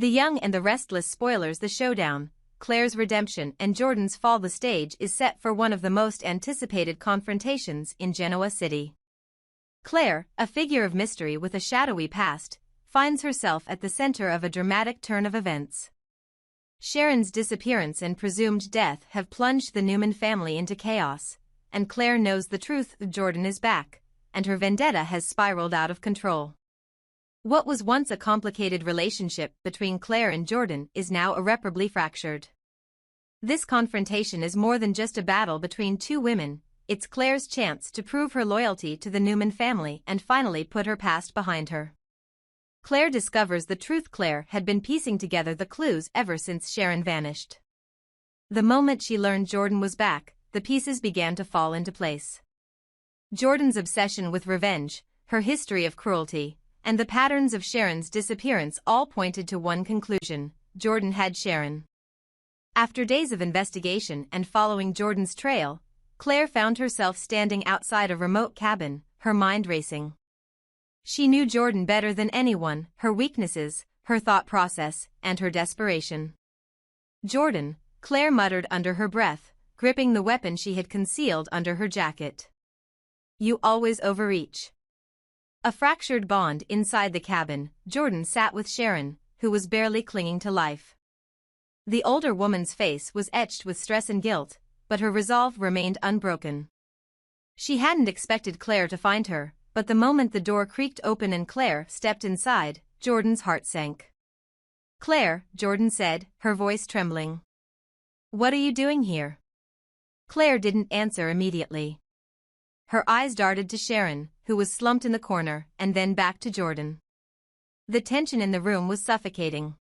The Young and the Restless spoilers the showdown. Claire's redemption and Jordan's fall. The stage is set for one of the most anticipated confrontations in Genoa City. Claire, a figure of mystery with a shadowy past, finds herself at the center of a dramatic turn of events. Sharon's disappearance and presumed death have plunged the Newman family into chaos, and Claire knows the truth. Jordan is back, and her vendetta has spiraled out of control. What was once a complicated relationship between Claire and Jordan is now irreparably fractured. This confrontation is more than just a battle between two women, it's Claire's chance to prove her loyalty to the Newman family and finally put her past behind her. Claire discovers the truth. Claire had been piecing together the clues ever since Sharon vanished. The moment she learned Jordan was back, the pieces began to fall into place. Jordan's obsession with revenge, her history of cruelty, and the patterns of Sharon's disappearance all pointed to one conclusion: Jordan had Sharon. After days of investigation and following Jordan's trail, Claire found herself standing outside a remote cabin, her mind racing. She knew Jordan better than anyone, her weaknesses, her thought process, and her desperation. Jordan, Claire muttered under her breath, gripping the weapon she had concealed under her jacket. You always overreach. A fractured bond inside the cabin, Jordan sat with Sharon, who was barely clinging to life. The older woman's face was etched with stress and guilt, but her resolve remained unbroken. She hadn't expected Claire to find her, but the moment the door creaked open and Claire stepped inside, Jordan's heart sank. Claire, Jordan said, her voice trembling. What are you doing here? Claire didn't answer immediately. Her eyes darted to Sharon, who was slumped in the corner, and then back to Jordan. The tension in the room was suffocating.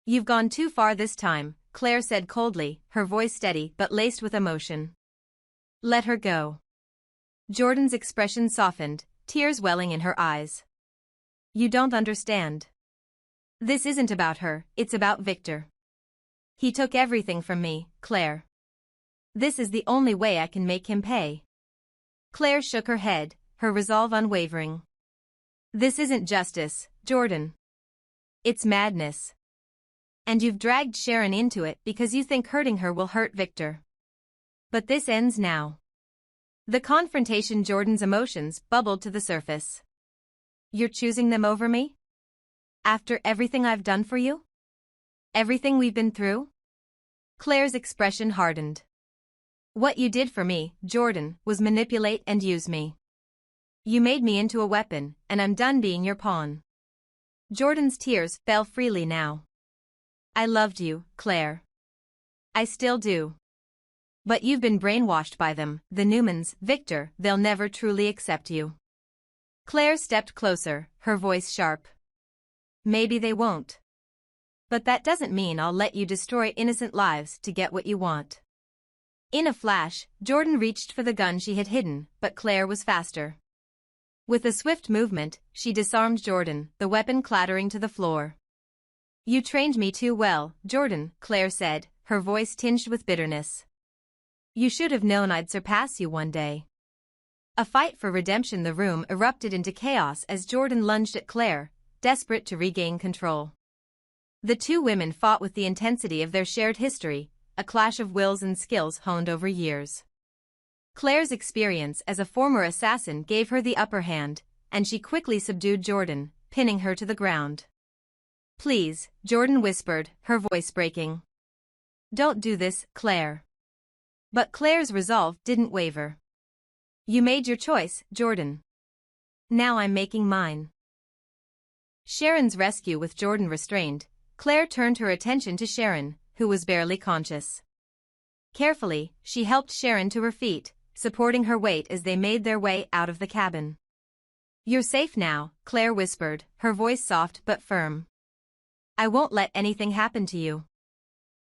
You've gone too far this time, Claire said coldly, her voice steady but laced with emotion. Let her go. Jordan's expression softened, tears welling in her eyes. You don't understand. This isn't about her, it's about Victor. He took everything from me, Claire. This is the only way I can make him pay. Claire shook her head, her resolve unwavering. This isn't justice, Jordan. It's madness. And you've dragged Sharon into it because you think hurting her will hurt Victor. But this ends now. The confrontation. Jordan's emotions bubbled to the surface. You're choosing them over me? After everything I've done for you? Everything we've been through? Claire's expression hardened. What you did for me, Jordan, was manipulate and use me. You made me into a weapon, and I'm done being your pawn. Jordan's tears fell freely now. I loved you, Claire. I still do. But you've been brainwashed by them, the Newmans, Victor. They'll never truly accept you. Claire stepped closer, her voice sharp. Maybe they won't. But that doesn't mean I'll let you destroy innocent lives to get what you want. In a flash, Jordan reached for the gun she had hidden, but Claire was faster. With a swift movement, she disarmed Jordan, the weapon clattering to the floor. You trained me too well, Jordan, Claire said, her voice tinged with bitterness. You should have known I'd surpass you one day. A fight for redemption. The room erupted into chaos as Jordan lunged at Claire, desperate to regain control. The two women fought with the intensity of their shared history, a clash of wills and skills honed over years. Claire's experience as a former assassin gave her the upper hand, and she quickly subdued Jordan, pinning her to the ground. Please, Jordan whispered, her voice breaking. Don't do this, Claire. But Claire's resolve didn't waver. You made your choice, Jordan. Now I'm making mine. Sharon's rescue. With Jordan restrained, Claire turned her attention to Sharon, who was barely conscious. Carefully, she helped Sharon to her feet, supporting her weight as they made their way out of the cabin. You're safe now, Claire whispered, her voice soft but firm. I won't let anything happen to you.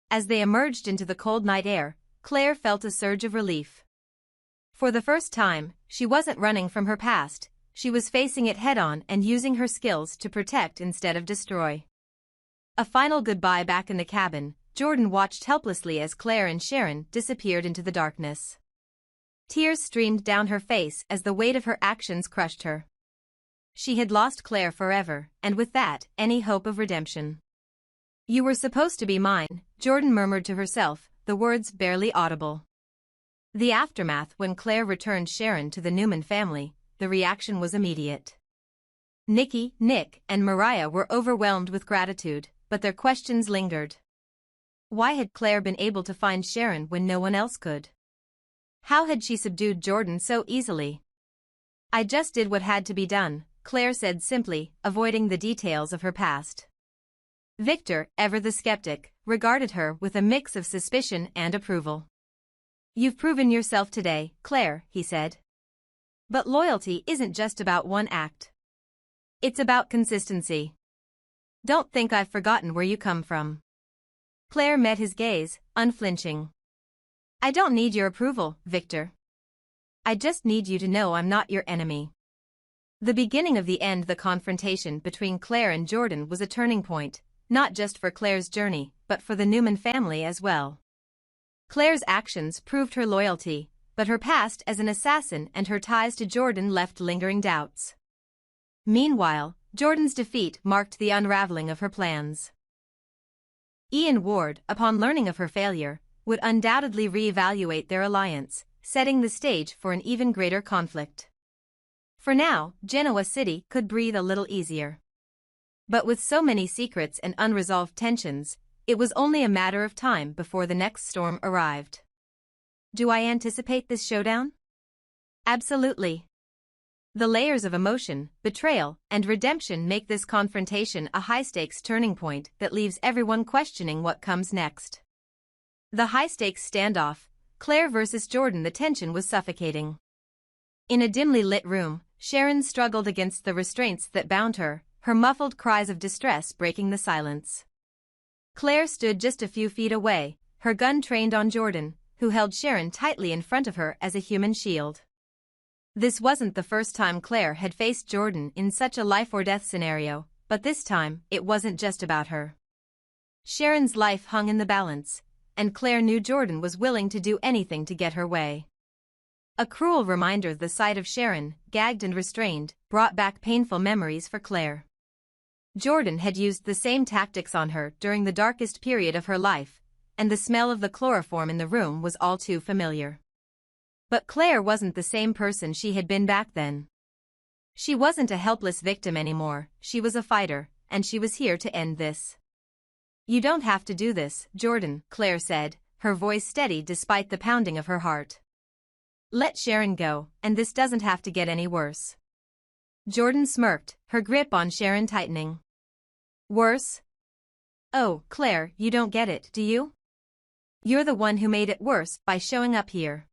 As they emerged into the cold night air, Claire felt a surge of relief. For the first time, she wasn't running from her past, she was facing it head-on and using her skills to protect instead of destroy. A final goodbye. Back in the cabin, Jordan watched helplessly as Claire and Sharon disappeared into the darkness. Tears streamed down her face as the weight of her actions crushed her. She had lost Claire forever, and with that, any hope of redemption. "You were supposed to be mine," Jordan murmured to herself, the words barely audible. The aftermath: when Claire returned Sharon to the Newman family, the reaction was immediate. Nikki, Nick, and Mariah were overwhelmed with gratitude, but their questions lingered. Why had Claire been able to find Sharon when no one else could? How had she subdued Jordan so easily? "I just did what had to be done," Claire said simply, avoiding the details of her past. Victor, ever the skeptic, regarded her with a mix of suspicion and approval. "You've proven yourself today, Claire," he said. "But loyalty isn't just about one act. It's about consistency. Don't think I've forgotten where you come from." Claire met his gaze, unflinching. "I don't need your approval, Victor. I just need you to know I'm not your enemy." The beginning of the end. The confrontation between Claire and Jordan was a turning point, not just for Claire's journey, but for the Newman family as well. Claire's actions proved her loyalty, but her past as an assassin and her ties to Jordan left lingering doubts. Meanwhile, Jordan's defeat marked the unraveling of her plans. Ian Ward, upon learning of her failure, would undoubtedly re-evaluate their alliance, setting the stage for an even greater conflict. For now, Genoa City could breathe a little easier. But with so many secrets and unresolved tensions, it was only a matter of time before the next storm arrived. Do I anticipate this showdown? Absolutely. The layers of emotion, betrayal, and redemption make this confrontation a high-stakes turning point that leaves everyone questioning what comes next. The high-stakes standoff, Claire versus Jordan. The tension was suffocating. In a dimly lit room, Sharon struggled against the restraints that bound her, her muffled cries of distress breaking the silence. Claire stood just a few feet away, her gun trained on Jordan, who held Sharon tightly in front of her as a human shield. This wasn't the first time Claire had faced Jordan in such a life-or-death scenario, but this time, it wasn't just about her. Sharon's life hung in the balance, and Claire knew Jordan was willing to do anything to get her way. A cruel reminder: the sight of Sharon, gagged and restrained, brought back painful memories for Claire. Jordan had used the same tactics on her during the darkest period of her life, and the smell of the chloroform in the room was all too familiar. But Claire wasn't the same person she had been back then. She wasn't a helpless victim anymore, she was a fighter, and she was here to end this. "You don't have to do this, Jordan," Claire said, her voice steady despite the pounding of her heart. "Let Sharon go, and this doesn't have to get any worse." Jordan smirked, her grip on Sharon tightening. "Worse? Oh, Claire, you don't get it, do you? You're the one who made it worse by showing up here.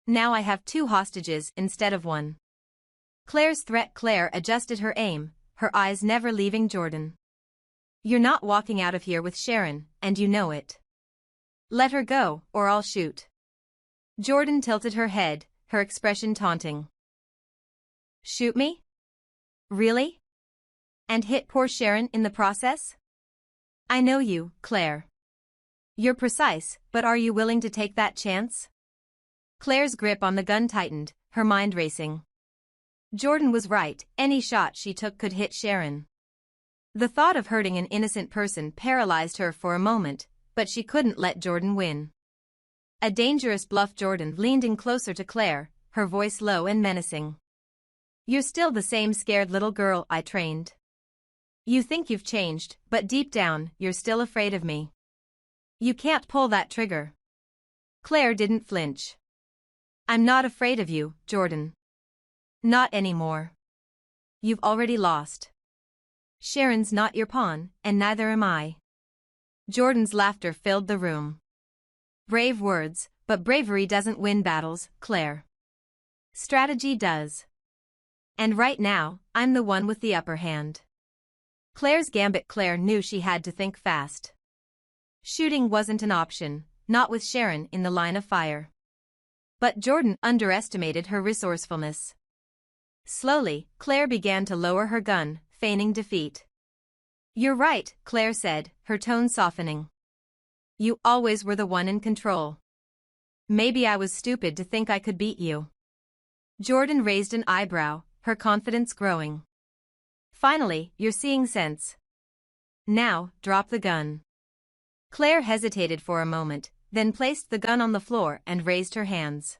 Now I have 2 hostages instead of 1. Claire's threat. Claire adjusted her aim, her eyes never leaving Jordan. "You're not walking out of here with Sharon, and you know it. Let her go, or I'll shoot." Jordan tilted her head, her expression taunting. "Shoot me? Really? And hit poor Sharon in the process? I know you, Claire. You're precise, but are you willing to take that chance?" Claire's grip on the gun tightened, her mind racing. Jordan was right, any shot she took could hit Sharon. The thought of hurting an innocent person paralyzed her for a moment, but she couldn't let Jordan win. A dangerous bluff. Jordan leaned in closer to Claire, her voice low and menacing. "You're still the same scared little girl I trained. You think you've changed, but deep down, you're still afraid of me. You can't pull that trigger." Claire didn't flinch. "I'm not afraid of you, Jordan. Not anymore. You've already lost. Sharon's not your pawn, and neither am I." Jordan's laughter filled the room. "Brave words, but bravery doesn't win battles, Claire. Strategy does. And right now, I'm the one with the upper hand." Claire's gambit. Claire knew she had to think fast. Shooting wasn't an option, not with Sharon in the line of fire. But Jordan underestimated her resourcefulness. Slowly, Claire began to lower her gun, feigning defeat. "You're right," Claire said, her tone softening. "You always were the one in control. Maybe I was stupid to think I could beat you." Jordan raised an eyebrow, her confidence growing. Finally, you're seeing sense. Now, drop the gun. Claire hesitated for a moment, then placed the gun on the floor and raised her hands.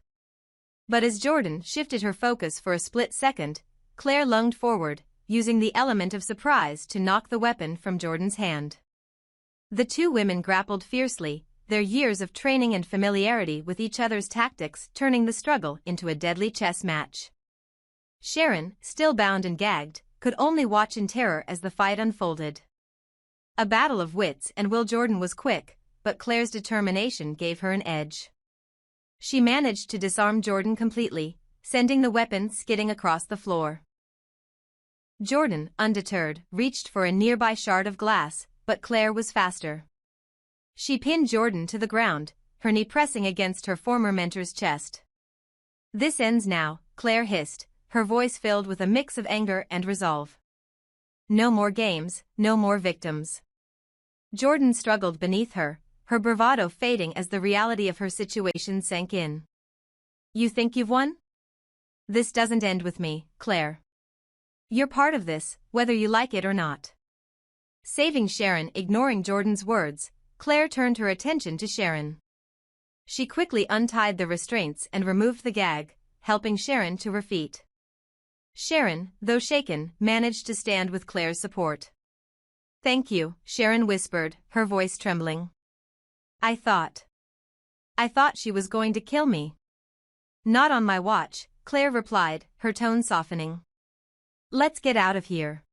But as Jordan shifted her focus for a split second, Claire lunged forward, using the element of surprise to knock the weapon from Jordan's hand. The two women grappled fiercely, their years of training and familiarity with each other's tactics turning the struggle into a deadly chess match. Sharon, still bound and gagged, could only watch in terror as the fight unfolded. A battle of wits, and Will Jordan was quick, but Claire's determination gave her an edge. She managed to disarm Jordan completely, sending the weapon skidding across the floor. Jordan, undeterred, reached for a nearby shard of glass, but Claire was faster. She pinned Jordan to the ground, her knee pressing against her former mentor's chest. "This ends now," Claire hissed, her voice filled with a mix of anger and resolve. No more games, no more victims. Jordan struggled beneath her, her bravado fading as the reality of her situation sank in. "You think you've won? This doesn't end with me, Claire. You're part of this, whether you like it or not." Saving Sharon, ignoring Jordan's words, Claire turned her attention to Sharon. She quickly untied the restraints and removed the gag, helping Sharon to her feet. Sharon, though shaken, managed to stand with Claire's support. "Thank you," Sharon whispered, her voice trembling. I thought she was going to kill me." "Not on my watch," Claire replied, her tone softening. "Let's get out of here."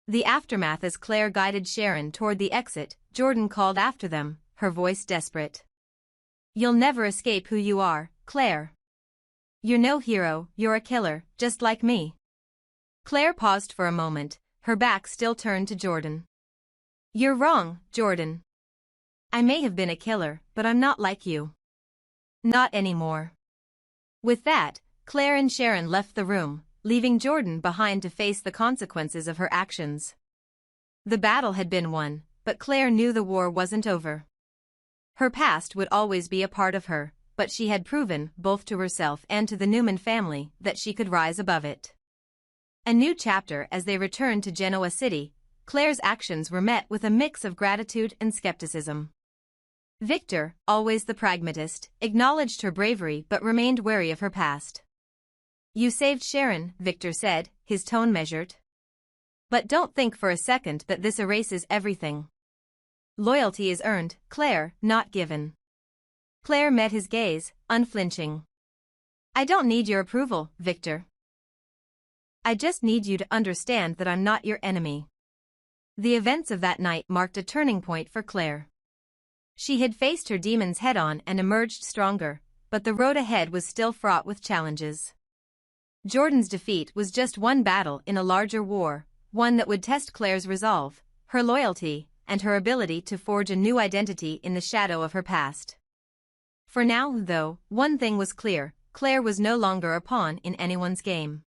The aftermath. As Claire guided Sharon toward the exit, Jordan called after them, her voice desperate. "You'll never escape who you are, Claire. You're no hero, you're a killer, just like me." Claire paused for a moment, her back still turned to Jordan. "You're wrong, Jordan. I may have been a killer, but I'm not like you. Not anymore." With that, Claire and Sharon left the room, leaving Jordan behind to face the consequences of her actions. The battle had been won, but Claire knew the war wasn't over. Her past would always be a part of her, but she had proven, both to herself and to the Newman family, that she could rise above it. A new chapter. As they returned to Genoa City, Claire's actions were met with a mix of gratitude and skepticism. Victor, always the pragmatist, acknowledged her bravery but remained wary of her past. "You saved Sharon," Victor said, his tone measured. "But don't think for a second that this erases everything. Loyalty is earned, Claire, not given." Claire met his gaze, unflinching. "I don't need your approval, Victor. I just need you to understand that I'm not your enemy." The events of that night marked a turning point for Claire. She had faced her demons head-on and emerged stronger, but the road ahead was still fraught with challenges. Jordan's defeat was just one battle in a larger war, one that would test Claire's resolve, her loyalty, and her ability to forge a new identity in the shadow of her past. For now, though, one thing was clear: Claire was no longer a pawn in anyone's game.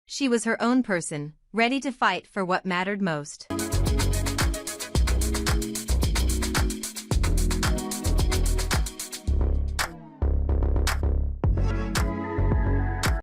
She was her own person, ready to fight for what mattered most.